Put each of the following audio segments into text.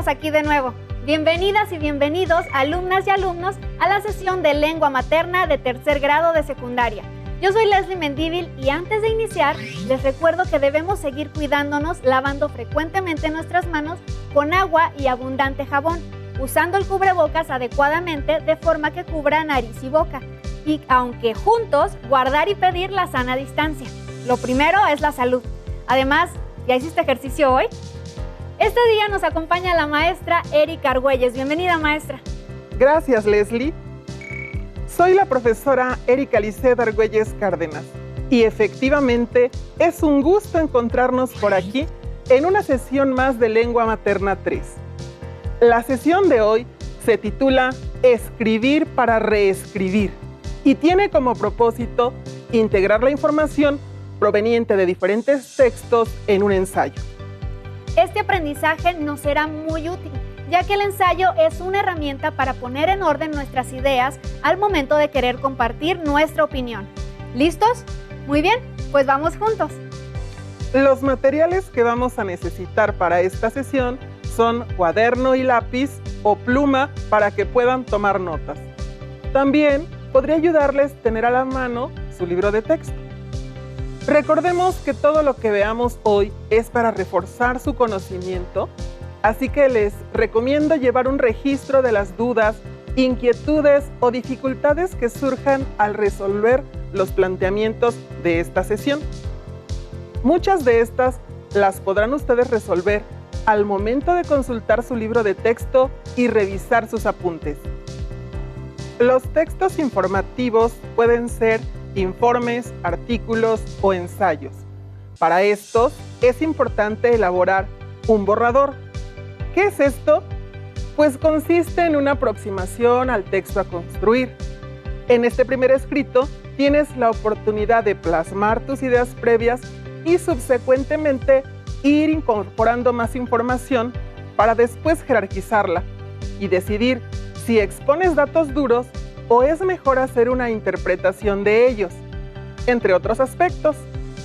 aquí de nuevo. Bienvenidas y bienvenidos, alumnas y alumnos, a la sesión de lengua materna de tercer grado de secundaria. Yo soy Leslie Mendívil y antes de iniciar, les recuerdo que debemos seguir cuidándonos lavando frecuentemente nuestras manos con agua y abundante jabón, usando el cubrebocas adecuadamente de forma que cubra nariz y boca. Y aunque juntos, guardar y pedir la sana distancia. Lo primero es la salud. Además, ¿ya hiciste ejercicio hoy? Este día nos acompaña la maestra Erika Argüelles. Bienvenida, maestra. Gracias, Leslie. Soy la profesora Erika Lisset Argüelles Cárdenas y efectivamente es un gusto encontrarnos por aquí en una sesión más de Lengua Materna 3. La sesión de hoy se titula Escribir para reescribir y tiene como propósito integrar la información proveniente de diferentes textos en un ensayo. Este aprendizaje nos será muy útil, ya que el ensayo es una herramienta para poner en orden nuestras ideas al momento de querer compartir nuestra opinión. ¿Listos? Muy bien, pues vamos juntos. Los materiales que vamos a necesitar para esta sesión son cuaderno y lápiz o pluma para que puedan tomar notas. También podría ayudarles tener a la mano su libro de texto. Recordemos que todo lo que veamos hoy es para reforzar su conocimiento, así que les recomiendo llevar un registro de las dudas, inquietudes o dificultades que surjan al resolver los planteamientos de esta sesión. Muchas de estas las podrán ustedes resolver al momento de consultar su libro de texto y revisar sus apuntes. Los textos informativos pueden ser informes, artículos o ensayos. Para estos es importante elaborar un borrador. ¿Qué es esto? Pues consiste en una aproximación al texto a construir. En este primer escrito tienes la oportunidad de plasmar tus ideas previas y subsecuentemente ir incorporando más información para después jerarquizarla y decidir si expones datos duros o es mejor hacer una interpretación de ellos, entre otros aspectos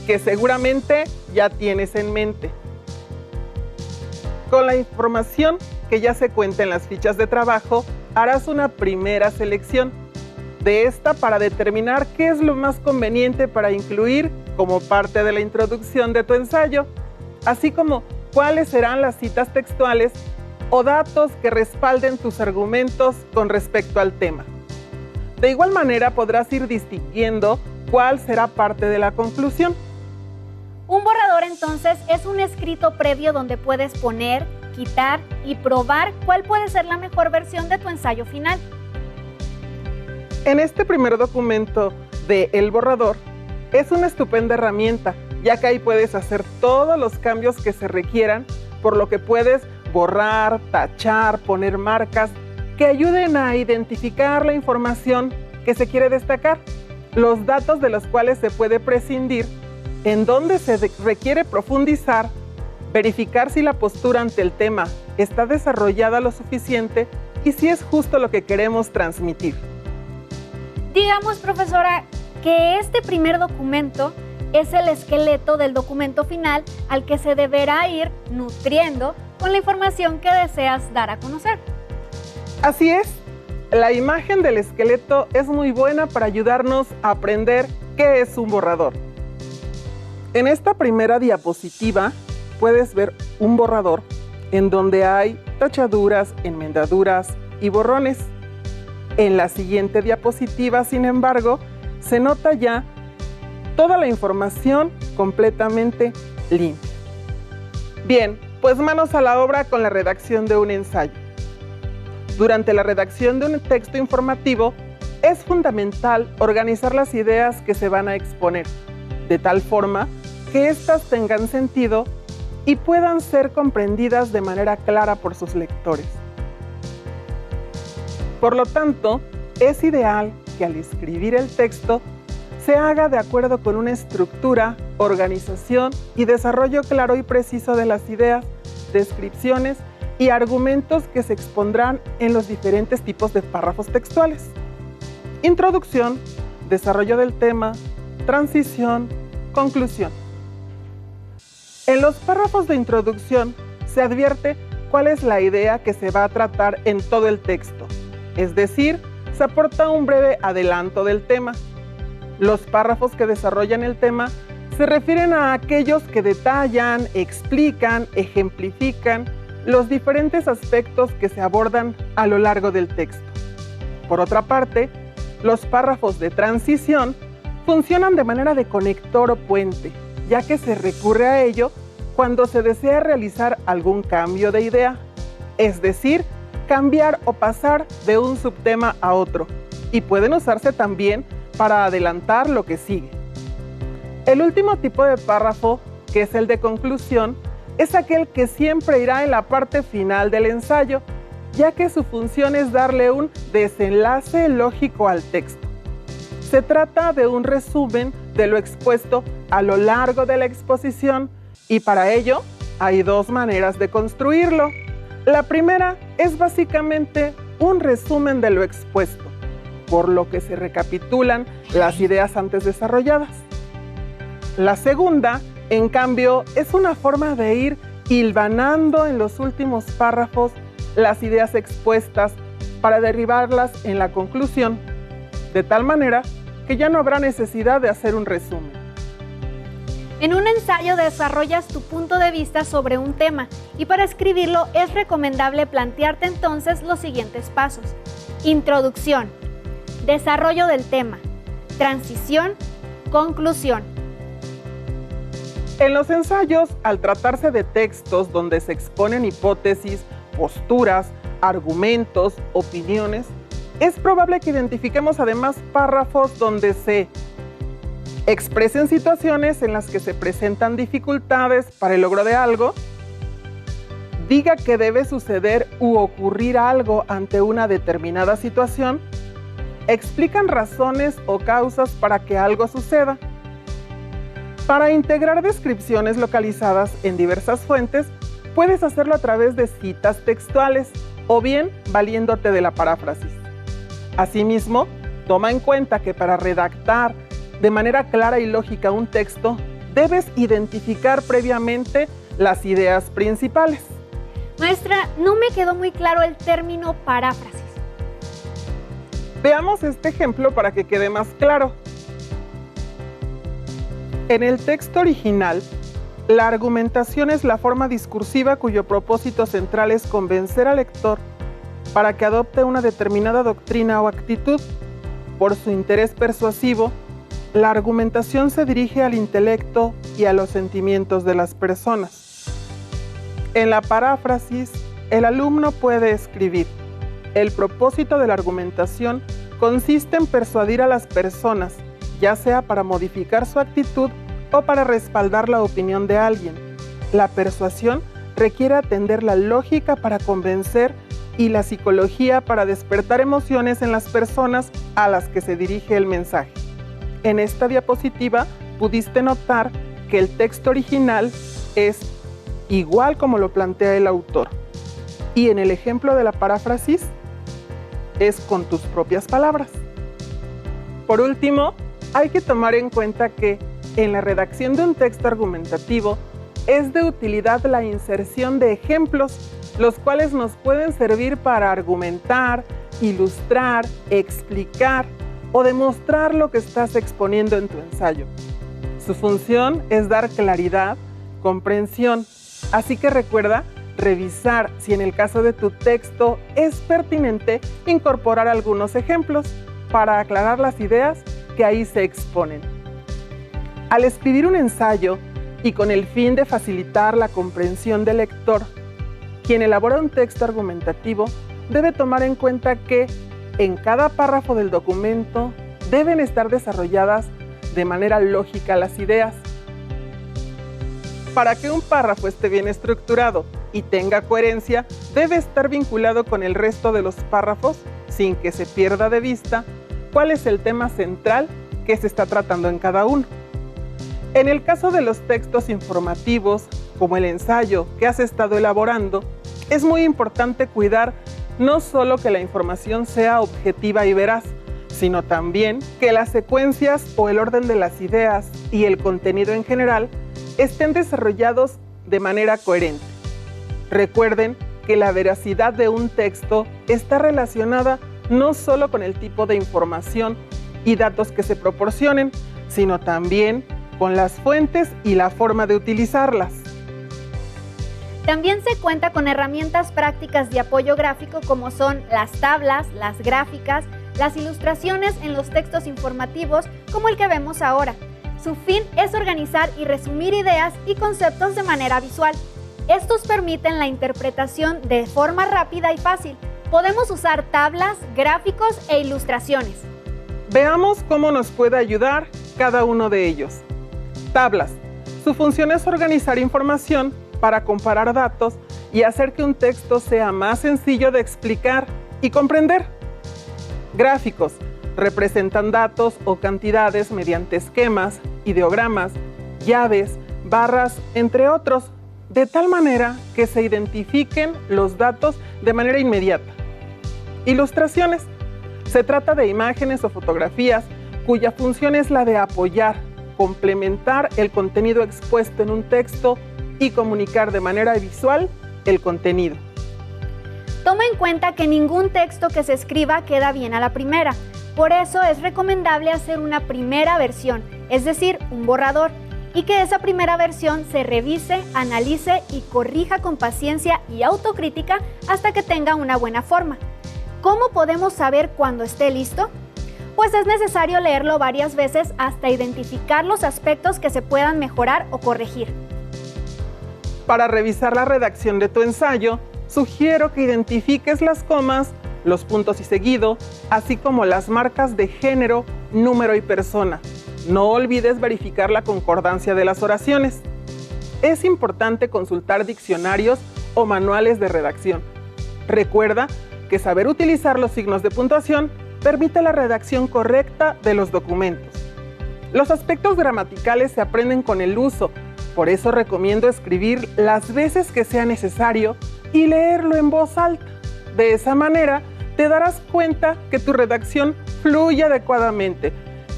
que seguramente ya tienes en mente. Con la información que ya se cuenta en las fichas de trabajo, harás una primera selección de esta para determinar qué es lo más conveniente para incluir como parte de la introducción de tu ensayo, así como cuáles serán las citas textuales o datos que respalden tus argumentos con respecto al tema. De igual manera podrás ir distinguiendo cuál será parte de la conclusión. Un borrador entonces es un escrito previo donde puedes poner, quitar y probar cuál puede ser la mejor versión de tu ensayo final. En este primer documento de El Borrador es una estupenda herramienta, ya que ahí puedes hacer todos los cambios que se requieran, por lo que puedes borrar, tachar, poner marcas que ayuden a identificar la información que se quiere destacar, los datos de los cuales se puede prescindir, en dónde se requiere profundizar, verificar si la postura ante el tema está desarrollada lo suficiente y si es justo lo que queremos transmitir. Digamos, profesora, que este primer documento es el esqueleto del documento final al que se deberá ir nutriendo con la información que deseas dar a conocer. Así es, la imagen del esqueleto es muy buena para ayudarnos a aprender qué es un borrador. En esta primera diapositiva puedes ver un borrador en donde hay tachaduras, enmendaduras y borrones. En la siguiente diapositiva, sin embargo, se nota ya toda la información completamente limpia. Bien, pues manos a la obra con la redacción de un ensayo. Durante la redacción de un texto informativo, es fundamental organizar las ideas que se van a exponer, de tal forma que éstas tengan sentido y puedan ser comprendidas de manera clara por sus lectores. Por lo tanto, es ideal que al escribir el texto se haga de acuerdo con una estructura, organización y desarrollo claro y preciso de las ideas, descripciones y argumentos que se expondrán en los diferentes tipos de párrafos textuales. Introducción, desarrollo del tema, transición, conclusión. En los párrafos de introducción se advierte cuál es la idea que se va a tratar en todo el texto. Es decir, se aporta un breve adelanto del tema. Los párrafos que desarrollan el tema se refieren a aquellos que detallan, explican, ejemplifican los diferentes aspectos que se abordan a lo largo del texto. Por otra parte, los párrafos de transición funcionan de manera de conector o puente, ya que se recurre a ello cuando se desea realizar algún cambio de idea, es decir, cambiar o pasar de un subtema a otro, y pueden usarse también para adelantar lo que sigue. El último tipo de párrafo, que es el de conclusión, es aquel que siempre irá en la parte final del ensayo, ya que su función es darle un desenlace lógico al texto. Se trata de un resumen de lo expuesto a lo largo de la exposición y para ello hay dos maneras de construirlo. La primera es básicamente un resumen de lo expuesto, por lo que se recapitulan las ideas antes desarrolladas. La segunda, en cambio, es una forma de ir hilvanando en los últimos párrafos las ideas expuestas para derribarlas en la conclusión, de tal manera que ya no habrá necesidad de hacer un resumen. En un ensayo desarrollas tu punto de vista sobre un tema y para escribirlo es recomendable plantearte entonces los siguientes pasos. Introducción, desarrollo del tema, transición, conclusión. En los ensayos, al tratarse de textos donde se exponen hipótesis, posturas, argumentos, opiniones, es probable que identifiquemos además párrafos donde se expresen situaciones en las que se presentan dificultades para el logro de algo, diga que debe suceder u ocurrir algo ante una determinada situación, explican razones o causas para que algo suceda. Para integrar descripciones localizadas en diversas fuentes, puedes hacerlo a través de citas textuales o bien valiéndote de la paráfrasis. Asimismo, toma en cuenta que para redactar de manera clara y lógica un texto, debes identificar previamente las ideas principales. Maestra, no me quedó muy claro el término paráfrasis. Veamos este ejemplo para que quede más claro. En el texto original, la argumentación es la forma discursiva cuyo propósito central es convencer al lector para que adopte una determinada doctrina o actitud. Por su interés persuasivo, la argumentación se dirige al intelecto y a los sentimientos de las personas. En la paráfrasis, el alumno puede escribir: el propósito de la argumentación consiste en persuadir a las personas, ya sea para modificar su actitud o para respaldar la opinión de alguien. La persuasión requiere atender la lógica para convencer y la psicología para despertar emociones en las personas a las que se dirige el mensaje. En esta diapositiva pudiste notar que el texto original es igual como lo plantea el autor. Y en el ejemplo de la paráfrasis es con tus propias palabras. Por último, hay que tomar en cuenta que en la redacción de un texto argumentativo es de utilidad la inserción de ejemplos, los cuales nos pueden servir para argumentar, ilustrar, explicar o demostrar lo que estás exponiendo en tu ensayo. Su función es dar claridad, comprensión, así que recuerda revisar si en el caso de tu texto es pertinente incorporar algunos ejemplos para aclarar las ideas que ahí se exponen. Al escribir un ensayo y con el fin de facilitar la comprensión del lector, quien elabora un texto argumentativo debe tomar en cuenta que en cada párrafo del documento deben estar desarrolladas de manera lógica las ideas. Para que un párrafo esté bien estructurado y tenga coherencia, debe estar vinculado con el resto de los párrafos sin que se pierda de vista cuál es el tema central que se está tratando en cada uno. En el caso de los textos informativos, como el ensayo que has estado elaborando, es muy importante cuidar no solo que la información sea objetiva y veraz, sino también que las secuencias o el orden de las ideas y el contenido en general estén desarrollados de manera coherente. Recuerden que la veracidad de un texto está relacionada no solo con el tipo de información y datos que se proporcionen, sino también con las fuentes y la forma de utilizarlas. También se cuenta con herramientas prácticas de apoyo gráfico como son las tablas, las gráficas, las ilustraciones en los textos informativos como el que vemos ahora. Su fin es organizar y resumir ideas y conceptos de manera visual. Estos permiten la interpretación de forma rápida y fácil. Podemos usar tablas, gráficos e ilustraciones. Veamos cómo nos puede ayudar cada uno de ellos. Tablas. Su función es organizar información para comparar datos y hacer que un texto sea más sencillo de explicar y comprender. Gráficos. Representan datos o cantidades mediante esquemas, ideogramas, llaves, barras, entre otros, de tal manera que se identifiquen los datos de manera inmediata. Ilustraciones. Se trata de imágenes o fotografías cuya función es la de apoyar, complementar el contenido expuesto en un texto y comunicar de manera visual el contenido. Toma en cuenta que ningún texto que se escriba queda bien a la primera. Por eso es recomendable hacer una primera versión, es decir, un borrador, y que esa primera versión se revise, analice y corrija con paciencia y autocrítica hasta que tenga una buena forma. ¿Cómo podemos saber cuándo esté listo? Pues es necesario leerlo varias veces hasta identificar los aspectos que se puedan mejorar o corregir. Para revisar la redacción de tu ensayo, sugiero que identifiques las comas, los puntos y seguido, así como las marcas de género, número y persona. No olvides verificar la concordancia de las oraciones. Es importante consultar diccionarios o manuales de redacción. Recuerda que saber utilizar los signos de puntuación permite la redacción correcta de los documentos. Los aspectos gramaticales se aprenden con el uso, por eso recomiendo escribir las veces que sea necesario y leerlo en voz alta. De esa manera, te darás cuenta que tu redacción fluye adecuadamente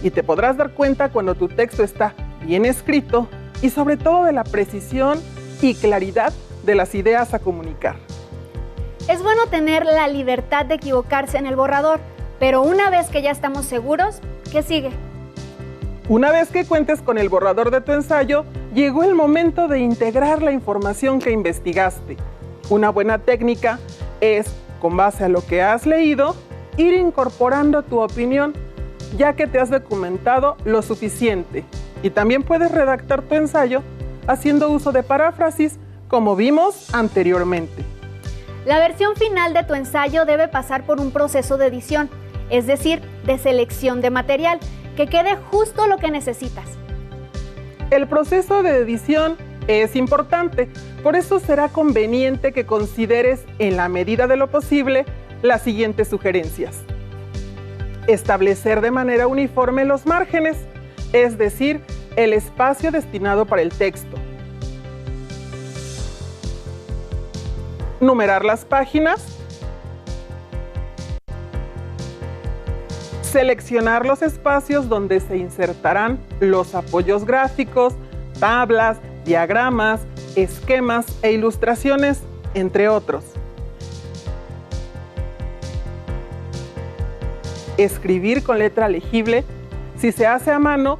y te podrás dar cuenta cuando tu texto está bien escrito y sobre todo de la precisión y claridad de las ideas a comunicar. Es bueno tener la libertad de equivocarse en el borrador, pero una vez que ya estamos seguros, ¿qué sigue? Una vez que cuentes con el borrador de tu ensayo, llegó el momento de integrar la información que investigaste. Una buena técnica es, con base a lo que has leído, ir incorporando tu opinión, ya que te has documentado lo suficiente. Y también puedes redactar tu ensayo haciendo uso de paráfrasis, como vimos anteriormente. La versión final de tu ensayo debe pasar por un proceso de edición, es decir, de selección de material, que quede justo lo que necesitas. El proceso de edición es importante, por eso será conveniente que consideres, en la medida de lo posible, las siguientes sugerencias. Establecer de manera uniforme los márgenes, es decir, el espacio destinado para el texto. Numerar las páginas. Seleccionar los espacios donde se insertarán los apoyos gráficos, tablas, diagramas, esquemas e ilustraciones, entre otros. Escribir con letra legible, si se hace a mano,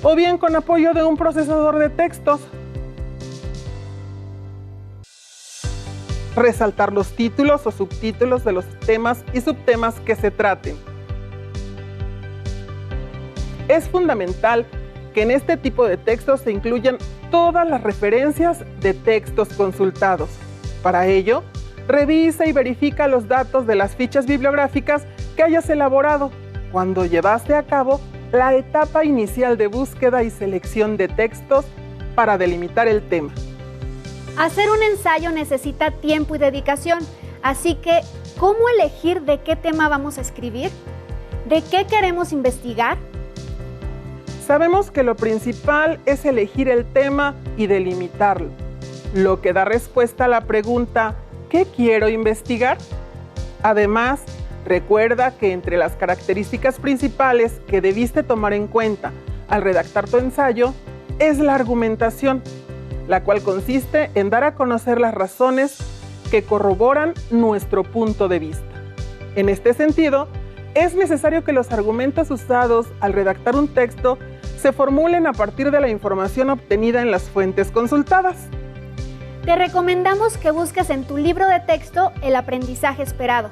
o bien con apoyo de un procesador de textos. Resaltar los títulos o subtítulos de los temas y subtemas que se traten. Es fundamental que en este tipo de textos se incluyan todas las referencias de textos consultados. Para ello, revisa y verifica los datos de las fichas bibliográficas que hayas elaborado cuando llevaste a cabo la etapa inicial de búsqueda y selección de textos para delimitar el tema. Hacer un ensayo necesita tiempo y dedicación, así que, ¿cómo elegir de qué tema vamos a escribir? ¿De qué queremos investigar? Sabemos que lo principal es elegir el tema y delimitarlo, lo que da respuesta a la pregunta ¿qué quiero investigar? Además, recuerda que entre las características principales que debiste tomar en cuenta al redactar tu ensayo es la argumentación, la cual consiste en dar a conocer las razones que corroboran nuestro punto de vista. En este sentido, es necesario que los argumentos usados al redactar un texto se formulen a partir de la información obtenida en las fuentes consultadas. Te recomendamos que busques en tu libro de texto el aprendizaje esperado,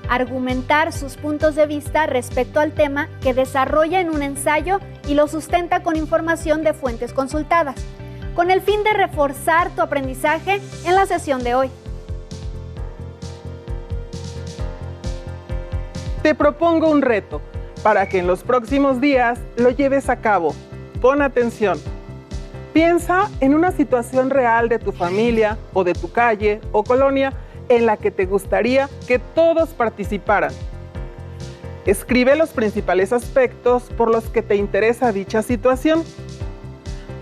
argumentar sus puntos de vista respecto al tema que desarrolla en un ensayo y lo sustenta con información de fuentes consultadas, con el fin de reforzar tu aprendizaje en la sesión de hoy. Te propongo un reto para que en los próximos días lo lleves a cabo. Pon atención. Piensa en una situación real de tu familia o de tu calle o colonia en la que te gustaría que todos participaran. Escribe los principales aspectos por los que te interesa dicha situación.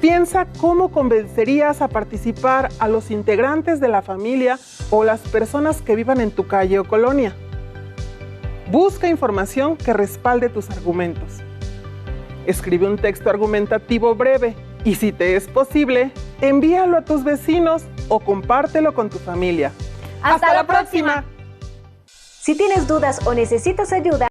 Piensa cómo convencerías a participar a los integrantes de la familia o las personas que vivan en tu calle o colonia. Busca información que respalde tus argumentos. Escribe un texto argumentativo breve y, si te es posible, envíalo a tus vecinos o compártelo con tu familia. ¡Hasta la próxima! Si tienes dudas o necesitas ayuda,